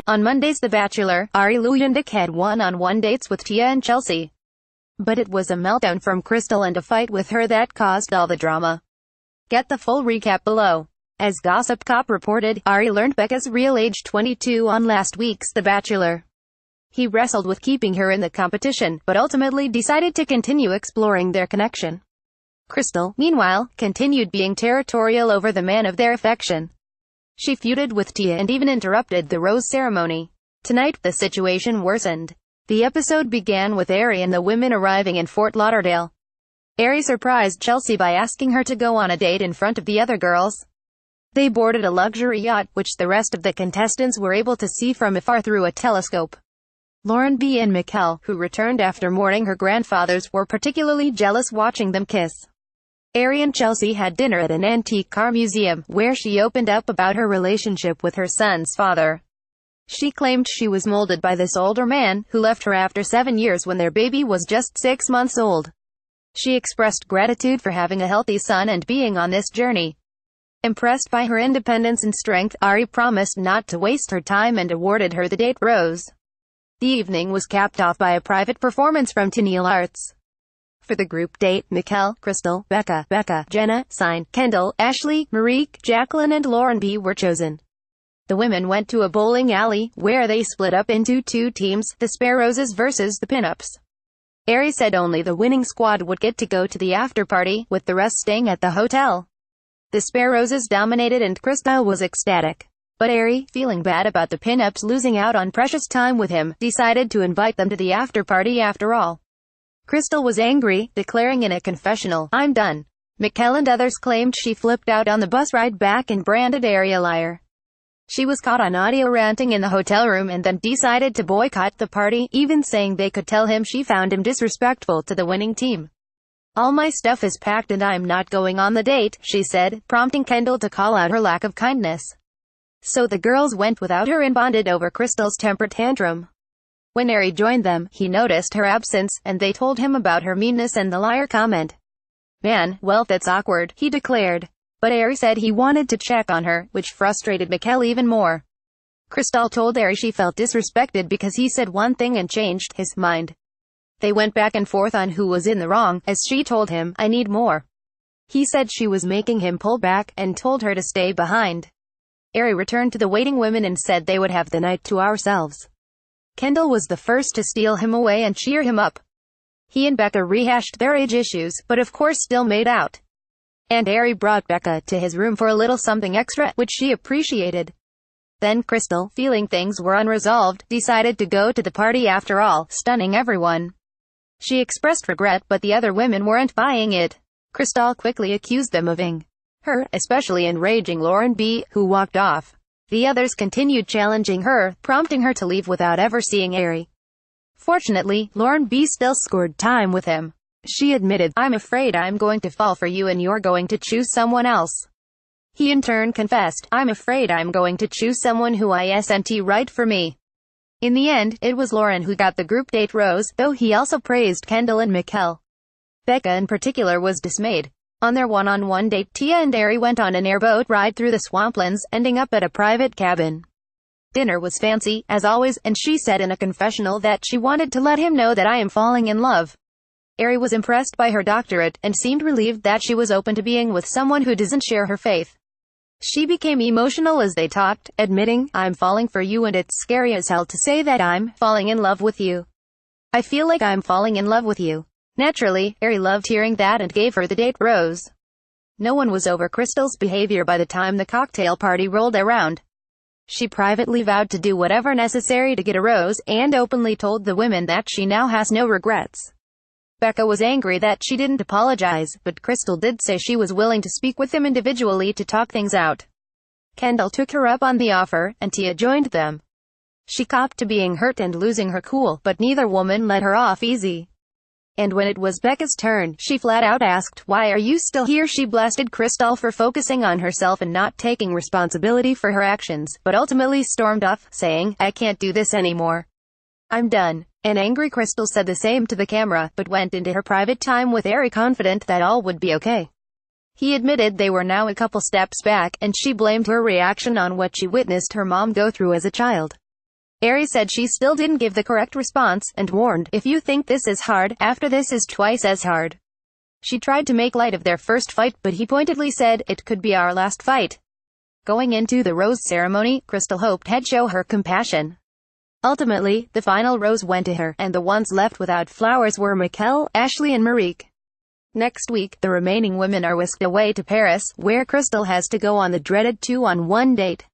On Monday's The Bachelor, Arie Luyendyk had one-on-one dates with Tia and Chelsea. But it was a meltdown from Krystal and a fight with her that caused all the drama. Get the full recap below. As Gossip Cop reported, Arie learned Bekah's real age 22 on last week's The Bachelor. He wrestled with keeping her in the competition, but ultimately decided to continue exploring their connection. Krystal, meanwhile, continued being territorial over the man of their affection. She feuded with Tia and even interrupted the rose ceremony. Tonight, the situation worsened. The episode began with Arie and the women arriving in Fort Lauderdale. Arie surprised Chelsea by asking her to go on a date in front of the other girls. They boarded a luxury yacht, which the rest of the contestants were able to see from afar through a telescope. Lauren B. and Bekah, who returned after mourning her grandfathers, were particularly jealous watching them kiss. Arie and Chelsea had dinner at an antique car museum, where she opened up about her relationship with her son's father. She claimed she was molded by this older man, who left her after 7 years when their baby was just 6 months old. She expressed gratitude for having a healthy son and being on this journey. Impressed by her independence and strength, Arie promised not to waste her time and awarded her the date rose. The evening was capped off by a private performance from Tenille Arts. For the group date, Mikkel, Krystal, Bekah, Jenna, Sign, Kendall, Ashley, Marique, Jacqueline and Lauren B. were chosen. The women went to a bowling alley, where they split up into 2 teams, the Spare Roses versus the Pinups. Arie said only the winning squad would get to go to the after-party, with the rest staying at the hotel. The Spare Roses dominated and Krystal was ecstatic. But Arie, feeling bad about the Pinups losing out on precious time with him, decided to invite them to the after-party after all. Krystal was angry, declaring in a confessional, "I'm done." Mikkel and others claimed she flipped out on the bus ride back and branded Arie a liar. She was caught on audio ranting in the hotel room and then decided to boycott the party, even saying they could tell him she found him disrespectful to the winning team. "All my stuff is packed and I'm not going on the date," she said, prompting Kendall to call out her lack of kindness. So the girls went without her and bonded over Krystal's temper tantrum. When Arie joined them, he noticed her absence, and they told him about her meanness and the liar comment. "Man, well that's awkward," he declared. But Arie said he wanted to check on her, which frustrated Mikkel even more. Krystal told Arie she felt disrespected because he said one thing and changed his mind. They went back and forth on who was in the wrong, as she told him, "I need more." He said she was making him pull back, and told her to stay behind. Arie returned to the waiting women and said they would have the night to ourselves. Kendall was the first to steal him away and cheer him up. He and Bekah rehashed their age issues, but of course still made out. And Arie brought Bekah to his room for a little something extra, which she appreciated. Then Krystal, feeling things were unresolved, decided to go to the party after all, stunning everyone. She expressed regret, but the other women weren't buying it. Krystal quickly accused them of being her, especially enraging Lauren B., who walked off. The others continued challenging her, prompting her to leave without ever seeing Arie. Fortunately, Lauren B. still scored time with him. She admitted, "I'm afraid I'm going to fall for you and you're going to choose someone else." He in turn confessed, "I'm afraid I'm going to choose someone who isn't right for me." In the end, it was Lauren who got the group date rose, though he also praised Kendall and Mikkel. Bekah in particular was dismayed. On their one-on-one date, Tia and Arie went on an airboat ride through the swamplands, ending up at a private cabin. Dinner was fancy, as always, and she said in a confessional that she wanted to let him know that "I am falling in love." Arie was impressed by her doctorate, and seemed relieved that she was open to being with someone who doesn't share her faith. She became emotional as they talked, admitting, "I'm falling for you and it's scary as hell to say that I'm falling in love with you. I feel like I'm falling in love with you." Naturally, Arie loved hearing that and gave her the date rose. No one was over Krystal's behavior by the time the cocktail party rolled around. She privately vowed to do whatever necessary to get a rose, and openly told the women that she now has no regrets. Bekah was angry that she didn't apologize, but Krystal did say she was willing to speak with him individually to talk things out. Kendall took her up on the offer, and Tia joined them. She copped to being hurt and losing her cool, but neither woman let her off easy. And when it was Bekah's turn, she flat out asked, "Why are you still here?" She blasted Krystal for focusing on herself and not taking responsibility for her actions, but ultimately stormed off, saying, "I can't do this anymore. I'm done." An angry Krystal said the same to the camera, but went into her private time with Arie confident that all would be okay. He admitted they were now a couple steps back, and she blamed her reaction on what she witnessed her mom go through as a child. Arie said she still didn't give the correct response, and warned, "If you think this is hard, after this is twice as hard." She tried to make light of their first fight, but he pointedly said, "It could be our last fight." Going into the rose ceremony, Krystal hoped he'd show her compassion. Ultimately, the final rose went to her, and the ones left without flowers were Mikel, Ashley and Marique. Next week, the remaining women are whisked away to Paris, where Krystal has to go on the dreaded 2-on-1 date.